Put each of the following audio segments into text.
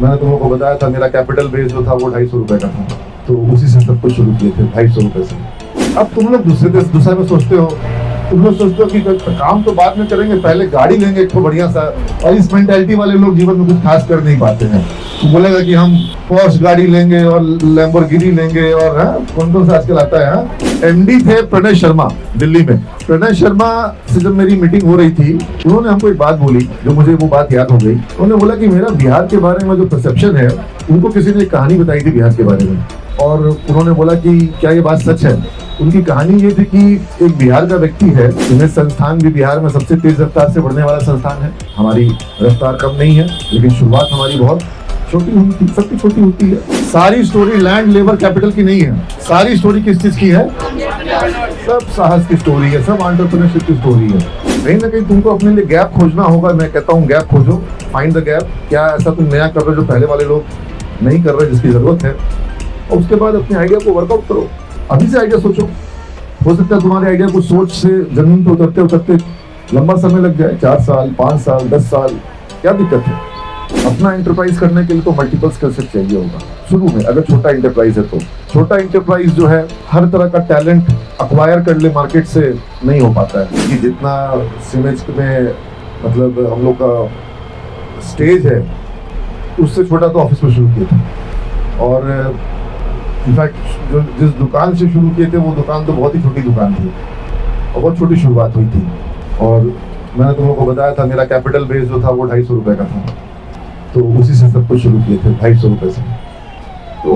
मैंने तुम लोगों को बताया था मेरा कैपिटल बेस जो था वो 250 रुपए का था, तो उसी से सब कुछ शुरू किए थे 250 रुपए से। अब तुम लोग दूसरे में सोचते हो, तुम लोग सोचते हो कि काम तो बाद में करेंगे, पहले गाड़ी लेंगे एक तो बढ़िया सा। और इस मेंटालिटी वाले लोग जीवन में कुछ खास कर नहीं पाते हैं। बोलेगा कि हम पॉश गाड़ी लेंगे और लैम्बोर्गिनी लेंगे और कौन सा आजकल आता है। एमडी थे प्रणय शर्मा दिल्ली में। प्रणय शर्मा से जब मेरी मीटिंग हो रही थी, उन्होंने हमको एक बात बोली जो मुझे वो बात याद हो गई। उन्होंने बोला कि मेरा बिहार के बारे में जो परसेप्शन है, उनको किसी ने एक कहानी बताई थी बिहार के बारे में, और उन्होंने बोला कि क्या ये बात सच है। उनकी कहानी ये थी कि एक बिहार का व्यक्ति है, इन्हें संस्थान भी बिहार में सबसे तेज रफ्तार से बढ़ने वाला संस्थान है। हमारी रफ्तार कम नहीं है, लेकिन शुरुआत हमारी बहुत छोटी होती, सबकी छोटी होती है। सारी स्टोरी लैंड लेबर कैपिटल की नहीं है, सारी स्टोरी किस चीज की है? सब साहस की स्टोरी है, सब एंटरप्रेन्योरशिप की स्टोरी है। कहीं ना कहीं तुमको अपने लिए गैप खोजना होगा। मैं कहता हूँ गैप खोजो, फाइंड द गैप। क्या ऐसा तुम नया कर रहे हो जो पहले वाले लोग नहीं कर रहे, जिसकी जरूरत है, और उसके बाद अपने आइडिया को वर्कआउट करो। अभी से आइडिया सोचो। हो सकता है तुम्हारे आइडिया को सोच से जमीन पे उतरते उतरते लंबा समय लग जाए, 4 साल 5 साल 10 साल, क्या दिक्कत है? अपना एंटरप्राइज करने के लिए तो मल्टीपल स्किल सेट चाहिए होगा शुरू में। अगर छोटा एंटरप्राइज है तो छोटा एंटरप्राइज जो है हर तरह का टैलेंट अक्वायर कर ले मार्केट से नहीं हो पाता है। कि जितना सिमेज में मतलब हम लोग का स्टेज है, उससे छोटा तो ऑफिस में शुरू किया था। और इनफैक्ट जो जिस दुकान से शुरू किए थे वो दुकान तो बहुत ही छोटी दुकान थी और बहुत छोटी शुरुआत हुई थी। और मैंने तुम लोगों को बताया था मेरा कैपिटल बेस जो था वो 250 रुपए का था, तो उसी से सब कुछ शुरू किए थे 250 रुपए से। तो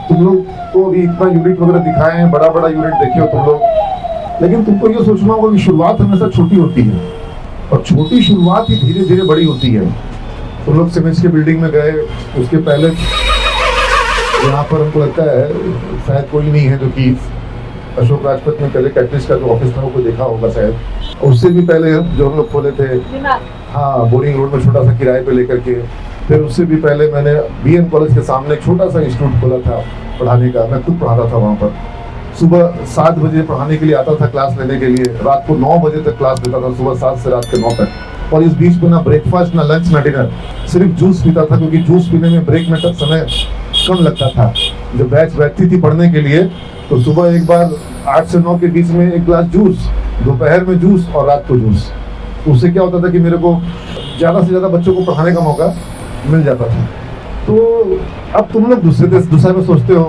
तुम लोग को अभी इतना यूनिट वगैरह दिखाए हैं, बड़ा बड़ा यूनिट देखे हो तुम लोग, लेकिन तुमको ये सोचना होगा कि शुरुआत हमेशा छोटी होती है और छोटी शुरुआत ही धीरे धीरे बड़ी होती है। तुम लोग सीमेंस के बिल्डिंग में गए, उसके पहले यहाँ पर हमको लगता है शायद कोई नहीं है जो कि अशोक राजपथ में पहले कैटलिस्ट का जो ऑफिस था वो देखा होगा शायद। उससे भी पहले जो हम लोग खोले थे, हाँ, बोरिंग रोड में छोटा सा किराए पे लेकर के। फिर उससे भी पहले मैंने बीएन कॉलेज के सामने एक छोटा सा इंस्टीट्यूट खोला था पढ़ाने का। मैं खुद पढ़ाता था वहाँ पर। सुबह 7 बजे पढ़ाने के लिए आता था क्लास लेने के लिए, रात को 9 बजे तक क्लास लेता था, सुबह 7 से रात के 9 तक। और इस बीच में ना ब्रेकफास्ट, ना लंच, ना डिनर, सिर्फ जूस पीता था, क्योंकि जूस पीने में ब्रेक में समय कम लगता था। जब बैच बैठती थी पढ़ने के लिए तो सुबह एक बार 8 से 9 के बीच में एक गिलास जूस, दोपहर में जूस और रात को जूस। उससे क्या होता था कि मेरे को ज़्यादा से ज़्यादा बच्चों को पढ़ाने का मौका मिल जाता था। तो अब तुम लोग दूसरे में सोचते हो,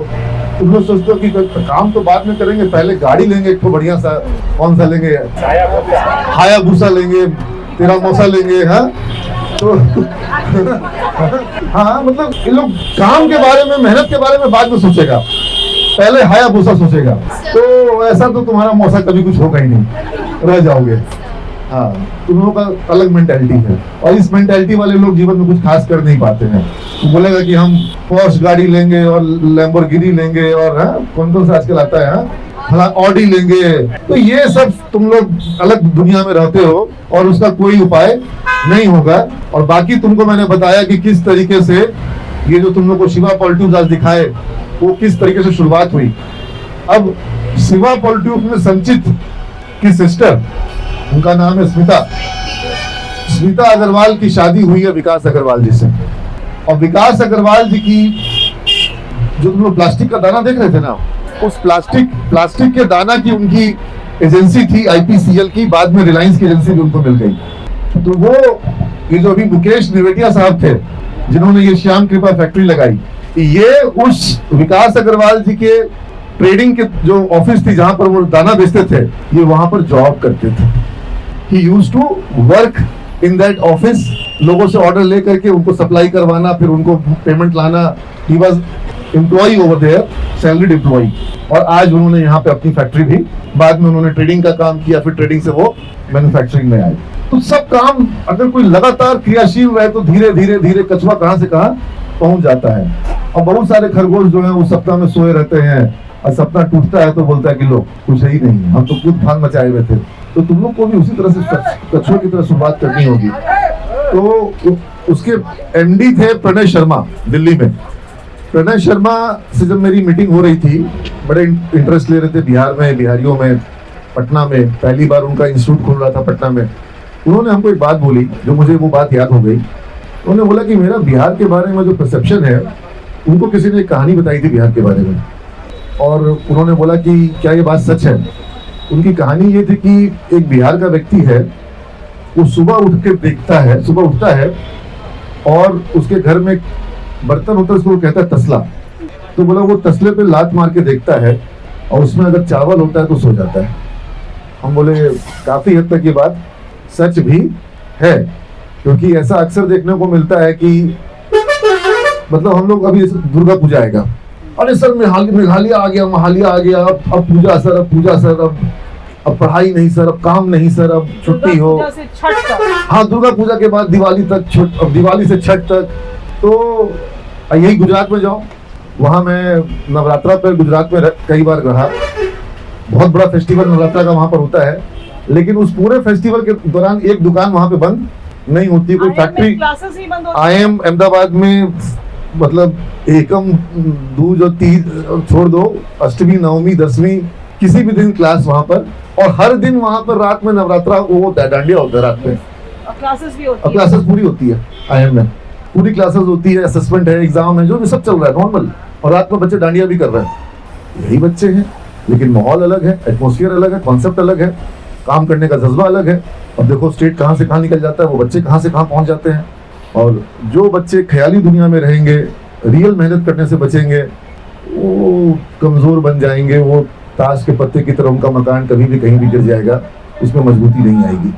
तुम लोग सोचते हो कि काम तो बाद में करेंगे, पहले गाड़ी लेंगे एक तो बढ़िया सा। कौन सा लेंगे? हायाबुसा लेंगे, तेरा मौसा लेंगे। हाँ तो हाँ, मतलब ये लोग काम के बारे में, मेहनत के बारे में बाद में सोचेगा, पहले हायाबुसा सोचेगा। तो ऐसा तो तुम्हारा मौसा कभी कुछ होगा ही नहीं, रह जाओगे। हाँ, तुम लोगों का अलग मेंटालिटी है और इस मेंटालिटी वाले लोग जीवन में कुछ खास कर नहीं पाते हैं। तो बोलेगा कि हम पॉश गाड़ी लेंगे और लैम्बोर्गिनी लेंगे और कौन सा आजकल आता है, ऑडी लेंगे। तो ये सब तुम लोग अलग दुनिया में रहते हो और उसका कोई उपाय नहीं होगा। और बाकी तुमको मैंने बताया कि किस तरीके से ये जो तुम लोग को शिवा पॉलिट्यूब्स आज दिखाए वो किस तरीके से शुरुआत हुई। अब शिवा पॉलिट्यूब्स में संचित की सिस्टर, उनका नाम है स्मिता अग्रवाल की शादी हुई है विकास अग्रवाल जी से। और विकास अग्रवाल जी की जो तुम लोग प्लास्टिक का दाना देख रहे थे ना, उस प्लास्टिक के दाना की उनकी एजेंसी थी IPCL की, बाद में रिलायंस की एजेंसी भी उनको मिल गई। तो वो ये जो अभी मुकेश निवेटिया साहब थे जिन्होंने ये श्याम कृपा फैक्ट्री लगाई, ये उस विकास अग्रवाल जी के ट्रेडिंग के जो ऑफिस थी जहां पर वो दाना बेचते थे, ये वहां पर जॉब करते थे। He used to work in that office, लोगों से ऑर्डर लेकर के उनको सप्लाई करवाना, फिर उनको पेमेंट लाना। He was employee over there, salaried employee। और आज उन्होंने यहाँ पे अपनी फैक्ट्री भी, बाद में उन्होंने ट्रेडिंग का काम किया, फिर ट्रेडिंग से वो मैन्युफैक्चरिंग में आए। तो सब काम अगर कोई लगातार क्रियाशील रहे तो धीरे धीरे धीरे कछुआ कहाँ से कहाँ पहुंच जाता है। और बहुत सारे खरगोश जो है वो सप्ताह में सोए रहते हैं और सपना टूटता है तो बोलता है कि लो कुछ है ही नहीं, हम तो खुद भान मचाए हुए थे। तो तुम लोग को भी उसी तरह से कछुए की तरह शुरुआत करनी होगी। तो उसके MD थे प्रणय शर्मा दिल्ली में। प्रणय शर्मा से जब मेरी मीटिंग हो रही थी, बड़े इंटरेस्ट ले रहे थे बिहार में, बिहारियों में, पटना में। पहली बार उनका इंस्टीट्यूट खोल रहा था पटना में। उन्होंने हमको एक बात बोली जो मुझे वो बात याद हो गई। उन्होंने बोला कि मेरा बिहार के बारे में जो परसेप्शन है, उनको किसी ने एक कहानी बताई थी बिहार के बारे में, और उन्होंने बोला कि क्या ये बात सच है। उनकी कहानी ये थी कि एक बिहार का व्यक्ति है, वो सुबह उठ के देखता है, सुबह उठता है और उसके घर में बर्तन होता है, उसको कहता है तसला। तो बोला वो तसले पे लात मार के देखता है और उसमें अगर चावल होता है तो सो जाता है। हम बोले काफी हद तक ये बात सच भी है, क्योंकि ऐसा अक्सर देखने को मिलता है कि मतलब हम लोग अभी दुर्गा पूजा आएगा, अरे सर मेघालय आ गया, महालिया आ गया, अब पूजा सर, अब पूजा सर, अब पढ़ाई नहीं सर, अब काम नहीं सर, अब छुट्टी हो। हाँ, दुर्गा पूजा के बाद दिवाली तक, अब दिवाली से छठ तक। तो यही गुजरात में जाओ, वहां मैं नवरात्रा पर गुजरात में कई बार रहा, बहुत बड़ा फेस्टिवल नवरात्रा का वहां पर होता है, लेकिन उस पूरे फेस्टिवल के दौरान एक दुकान वहां पे बंद नहीं होती, कोई फैक्ट्री। IIM अहमदाबाद में मतलब एकम दूज और तीज छोड़ दो, अष्टमी नवमी दसवीं किसी भी दिन क्लास वहां पर, और हर दिन वहां पर रात में नवरात्रा वो डांडिया होता है रात में, क्लासेस भी होती है, क्लासेस पूरी होती है IIM में, पूरी क्लासेस होती है, असेसमेंट है, एग्जाम है, जो भी सब चल रहा है नॉर्मल, और रात में बच्चे डांडिया भी कर रहे हैं। यही बच्चे हैं, लेकिन माहौल अलग है, एटमॉस्फेयर अलग है, कॉन्सेप्ट अलग है, काम करने का जज्बा अलग है। अब देखो स्टेट कहाँ से कहाँ निकल जाता है, वो बच्चे कहाँ से कहाँ पहुंच जाते हैं। और जो बच्चे ख्याली दुनिया में रहेंगे, रियल मेहनत करने से बचेंगे, वो कमजोर बन जाएंगे, वो ताश के पत्ते की तरह उनका मकान कभी भी कहीं भी गिर जाएगा, उसमें मजबूती नहीं आएगी।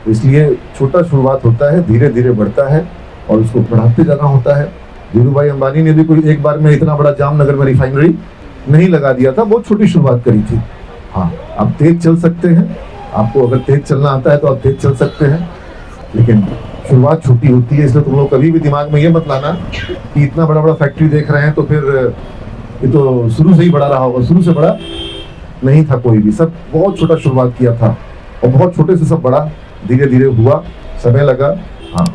तो इसलिए छोटा शुरुआत होता है, धीरे धीरे बढ़ता है और उसको बढ़ाते जाना होता है। धीरू भाई अंबानी ने भी कोई एक बार में इतना बड़ा जामनगर में रिफाइनरी नहीं लगा दिया था, बहुत छोटी शुरुआत करी थी। हाँ, आप तेज चल सकते हैं, आपको अगर तेज चलना आता है तो आप तेज चल सकते हैं, लेकिन शुरुआत छोटी होती है। इसलिए तुम लोग कभी भी दिमाग में ये मत लाना कि इतना बड़ा बड़ा फैक्ट्री देख रहे हैं तो फिर ये तो शुरू से ही बड़ा रहा होगा। शुरू से बड़ा नहीं था कोई भी, सब बहुत छोटा शुरुआत किया था और बहुत छोटे से सब बड़ा धीरे धीरे हुआ, समय लगा। हाँ,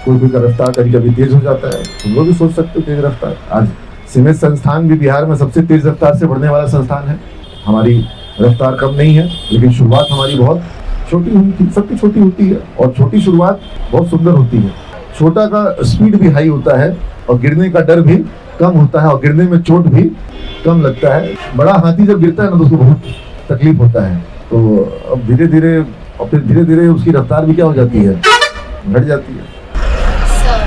कोई का रफ्तार कभी कभी तेज हो जाता है, तुम लोग भी सोच सकते हो तेज रफ्तार। आज सीमेंट संस्थान भी बिहार में सबसे तेज रफ्तार से बढ़ने वाला संस्थान है। हमारी रफ्तार कम नहीं है, लेकिन शुरुआत हमारी बहुत छोटी हुई थी। सबकी छोटी होती है और छोटी शुरुआत बहुत सुंदर होती है। छोटा का स्पीड भी हाई होता है और गिरने का डर भी कम होता है और गिरने में चोट भी कम लगता है। बड़ा हाथी जब गिरता है ना तो उसको बहुत तकलीफ होता है। तो अब धीरे धीरे और फिर धीरे धीरे उसकी रफ्तार भी क्या हो जाती है, घट जाती है। सर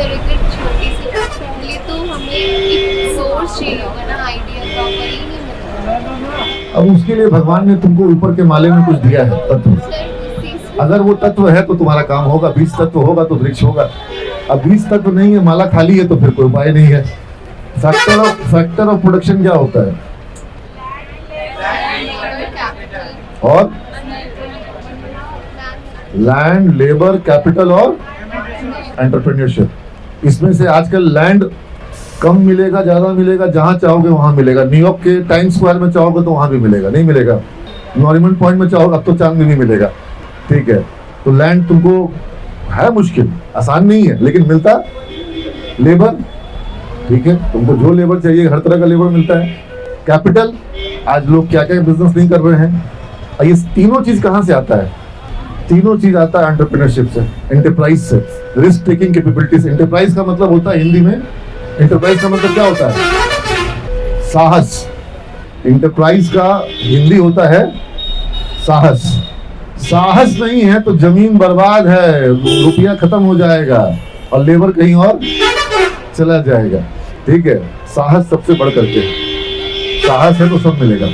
अगर छोटी सी पहले तो हमें एक सोर्स चाहिए होगा ना, आइडिया प्रॉपर ही नहीं मिलता। अब उसके लिए भगवान ने तुमको ऊपर के माले में कुछ दिया है, तत्व। अगर वो तत्व है तो तुम्हारा काम होगा, 20 तत्व होगा तो वृक्ष होगा। अब 20 तत्व नहीं है, माला खाली है तो फिर कोई उपाय नहीं है। फैक्टर ऑफ प्रोडक्शन क्या होता है? और लैंड, लेबर, कैपिटल और एंटरप्रेन्योरशिप। इसमें से आजकल लैंड कम मिलेगा, ज्यादा मिलेगा, जहां चाहोगे वहां मिलेगा। न्यूयॉर्क के टाइम स्क्वायर में चाहोगे तो वहां भी मिलेगा, नहीं मिलेगा। नॉरिमन पॉइंट में चाहोगे अब तो चांद में भी मिलेगा, ठीक है। तो लैंड तुमको है मुश्किल, आसान नहीं है, लेकिन मिलता। लेबर, ठीक है, तुमको जो लेबर चाहिए हर तरह का लेबर मिलता है। कैपिटल, आज लोग क्या क्या बिजनेस नहीं कर रहे हैं। और ये तीनों चीज कहां से आता है? तीनों चीज आता है एंटरप्रेन्योरशिप से, एंटरप्राइज से, रिस्क टेकिंग कैपेबिलिटीज। एंटरप्राइज का मतलब होता है हिंदी में, एंटरप्राइज का मतलब क्या होता है? साहस। एंटरप्राइज का हिंदी होता है साहस। साहस नहीं है तो जमीन बर्बाद है, रुपया खत्म हो जाएगा और लेबर कहीं और चला जाएगा, ठीक है। साहस सबसे बढ़ करके, साहस है तो सब मिलेगा।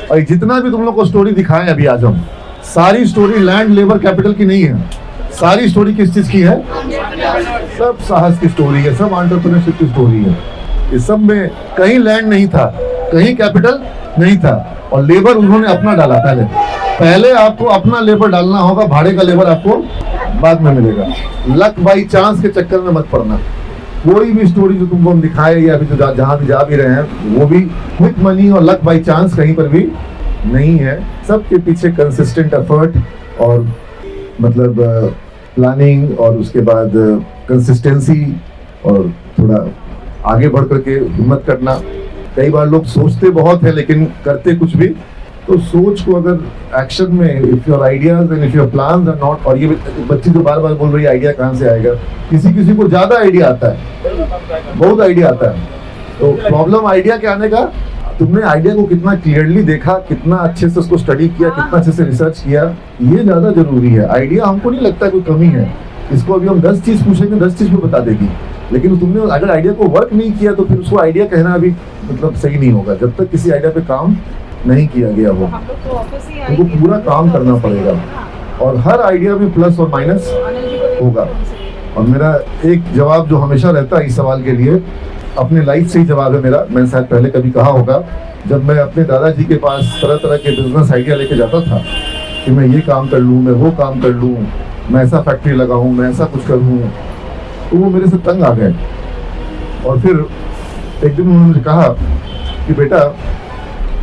और जितना भी तुम लोग को स्टोरी दिखाएं अभी आज हम, सारी स्टोरी लैंड, लेबर, कैपिटल की नहीं है। सारी स्टोरी किस चीज की है? सब साहस की स्टोरी है, सब एंटरप्रेन्योरशिप की स्टोरी है। इस सब में कहीं लैंड नहीं था, कहीं कैपिटल नहीं था, और लेबर उन्होंने अपना डाला। पहले आपको अपना लेबर डालना होगा, भाड़े का लेबर आपको बाद में मिलेगा। लक बाई चांस के चक्कर में मत पड़ना। कोई भी स्टोरी जो तुमको हम दिखाए या अभी जो जहां भी जा भी रहे हैं, वो भी क्विक मनी और लक बाई चांस कहीं पर भी नहीं है। सबके पीछे कंसिस्टेंट एफर्ट और मतलब प्लानिंग और उसके बाद कंसिस्टेंसी और थोड़ा आगे बढ़ करके हिम्मत करना। कई बार लोग सोचते बहुत है लेकिन करते कुछ भी तो सोच को अगर एक्शन में, if your ideas and if your plans are not, और ये बच्ची तो बार बार बोल रही है आइडिया कहाँ से आएगा, किसी किसी को ज्यादा आइडिया आता है, बहुत आइडिया आता है। तो प्रॉब्लम आइडिया के आने का, तुमने आइडिया को कितना क्लियरली देखा, कितना अच्छे से उसको स्टडी किया, कितना अच्छे से रिसर्च किया, ये ज्यादा जरूरी है। आइडिया हमको नहीं लगता कोई कमी है, इसको अभी हम 10 चीज पूछेंगे 10 चीज में बता देगी, लेकिन तुमने अगर आइडिया को वर्क नहीं किया तो फिर उसको आइडिया कहना अभी मतलब सही नहीं होगा, जब तक किसी आइडिया पे काम नहीं किया गया हो। तुमको पूरा काम करना पड़ेगा और हर आइडिया में प्लस और माइनस होगा। और मेरा एक जवाब जो हमेशा रहता है इस सवाल के लिए, अपने लाइफ से ही जवाब है मेरा, मैंने शायद पहले कभी कहा होगा, जब मैं अपने दादाजी के पास तरह तरह के बिजनेस आइडिया लेके जाता था कि मैं ये काम कर लूँ, मैं वो काम कर लूँ, मैं ऐसा फैक्ट्री लगाऊँ, मैं ऐसा कुछ करूँ, तो वो मेरे से तंग आ गए। और फिर एक दिन उन्होंने मुझे कहा कि बेटा,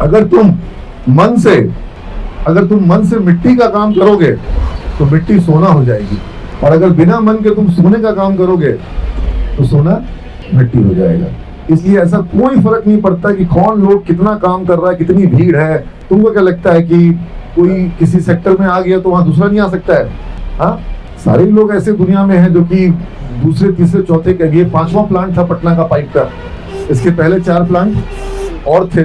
अगर तुम मन से मिट्टी का काम करोगे तो मिट्टी सोना हो जाएगी, और अगर बिना मन के तुम सोने का काम करोगे तो सोना मिट्टी हो जाएगा। इसलिए ऐसा कोई फर्क नहीं पड़ता कि कौन लोग कितना काम कर रहा है, कितनी भीड़ है। तुमको क्या लगता है कि कोई किसी सेक्टर में आ गया तो वहां दूसरा नहीं आ सकता है? हाँ, सारे लोग ऐसे दुनिया में हैं जो कि दूसरे तीसरे चौथे के, ये 5वां प्लांट था पटना का पाइप का, इसके पहले 4 प्लांट और थे,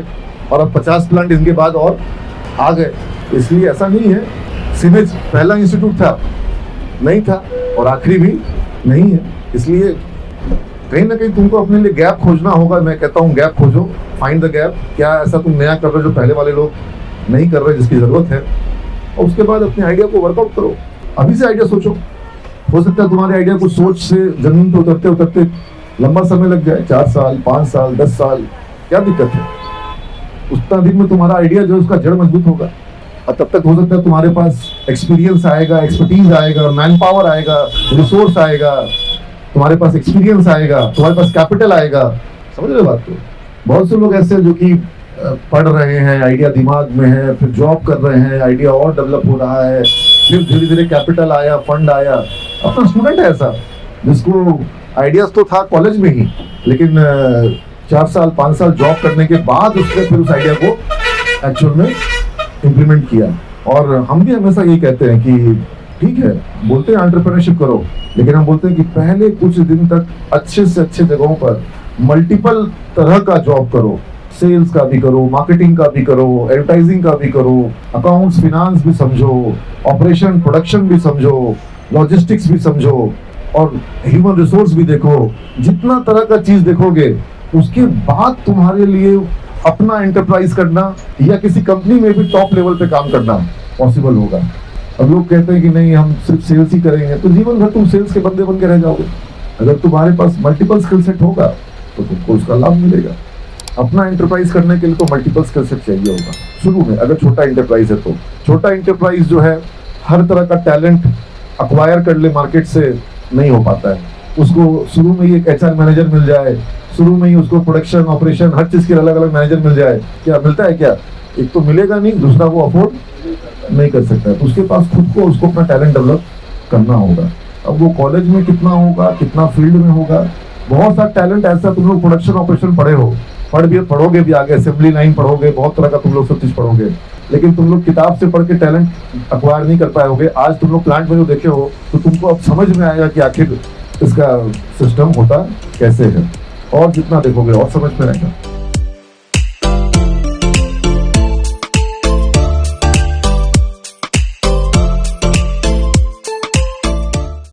और अब 50 प्लांट इनके बाद और आ गए। इसलिए ऐसा नहीं है सीमेज पहला इंस्टीट्यूट था, नहीं था, और आखिरी भी नहीं है। इसलिए कहीं ना कहीं तुमको अपने लिए गैप खोजना होगा। मैं कहता हूँ गैप खोजो, फाइंड द गैप। क्या ऐसा तुम नया कर रहे हो जो पहले वाले लोग नहीं कर रहे, जिसकी जरूरत है, और उसके बाद अपने आइडिया को वर्कआउट करो। अभी से आइडिया सोचो, हो सकता है तुम्हारे आइडिया को सोच से जमीन पे उतरते उतरते लंबा समय लग जाए, 4 साल, 5 साल, 10 साल, क्या दिक्कत है? उतना दिन में तुम्हारा आइडिया जो है उसका जड़ मजबूत होगा, और तब तक हो सकता है तुम्हारे पास एक्सपीरियंस आएगा, एक्सपर्टीज आएगा, मैन पावर आएगा, रिसोर्स आएगा, तुम्हारे पास एक्सपीरियंस आएगा, तुम्हारे पास कैपिटल आएगा। समझ रहे बात को? बहुत से लोग ऐसे जो कि पढ़ रहे हैं, आइडिया दिमाग में है, फिर जॉब कर रहे हैं, आइडिया और डेवलप हो रहा है, फिर धीरे धीरे कैपिटल आया, फंड आया। अपना स्टूडेंट है ऐसा जिसको आइडियाज तो था कॉलेज में ही, लेकिन 4 साल 5 साल जॉब करने के बाद उसने फिर उस आइडिया को एक्चुअल में इम्प्लीमेंट किया। और हम भी हमेशा यही कहते हैं कि ठीक है, बोलते हैं एंटरप्रेन्योरशिप करो, लेकिन हम बोलते हैं कि पहले कुछ दिन तक अच्छे से अच्छे जगहों पर मल्टीपल तरह का जॉब करो। सेल्स का भी करो, मार्केटिंग का भी करो, एडवर्टाइजिंग का भी करो, अकाउंट्स फिनांस भी समझो, ऑपरेशन प्रोडक्शन भी समझो, लॉजिस्टिक्स भी समझो, और ह्यूमन रिसोर्स भी देखो। जितना तरह का चीज देखोगे उसके बाद तुम्हारे लिए अपना एंटरप्राइज करना या किसी कंपनी में भी टॉप लेवल पे काम करना पॉसिबल होगा। अब लोग कहते हैं कि नहीं हम सिर्फ सेल्स ही करेंगे, तो जीवन भर तुम सेल्स के बंदे बन के रह जाओगे। अगर तुम्हारे पास मल्टीपल स्किल सेट होगा तो तुमको उसका लाभ मिलेगा। अपना एंटरप्राइज करने के लिए तो मल्टीपल स्किल सेट चाहिए होगा शुरू में। अगर छोटा एंटरप्राइज है तो छोटा एंटरप्राइज जो है हर तरह का टैलेंट अक्वायर कर ले मार्केट से नहीं हो पाता है। उसको शुरू में ही एक HR मैनेजर मिल जाए, शुरू में ही उसको प्रोडक्शन ऑपरेशन हर चीज के अलग अलग मैनेजर मिल जाए, क्या मिलता है? क्या एक तो मिलेगा नहीं, दूसरा वो अफोर्ड नहीं कर सकता है। तो उसके पास खुद को उसको अपना टैलेंट डेवलप करना होगा। अब वो कॉलेज में कितना होगा, कितना फील्ड में होगा। बहुत सारा टैलेंट ऐसा, तुम लोग प्रोडक्शन ऑपरेशन पढ़े हो, पढ़ोगे भी आगे, असेंबली लाइन पढ़ोगे, बहुत तरह का तुम लोग सब चीज पढ़ोगे, लेकिन तुम लोग किताब से पढ़ के टैलेंट अक्वायर नहीं कर पाए होगे। आज तुम लोग प्लांट में जो देखे हो तो तुमको अब समझ में आएगा कि आखिर इसका सिस्टम होता कैसे है, और जितना देखोगे और समझ में आएगा।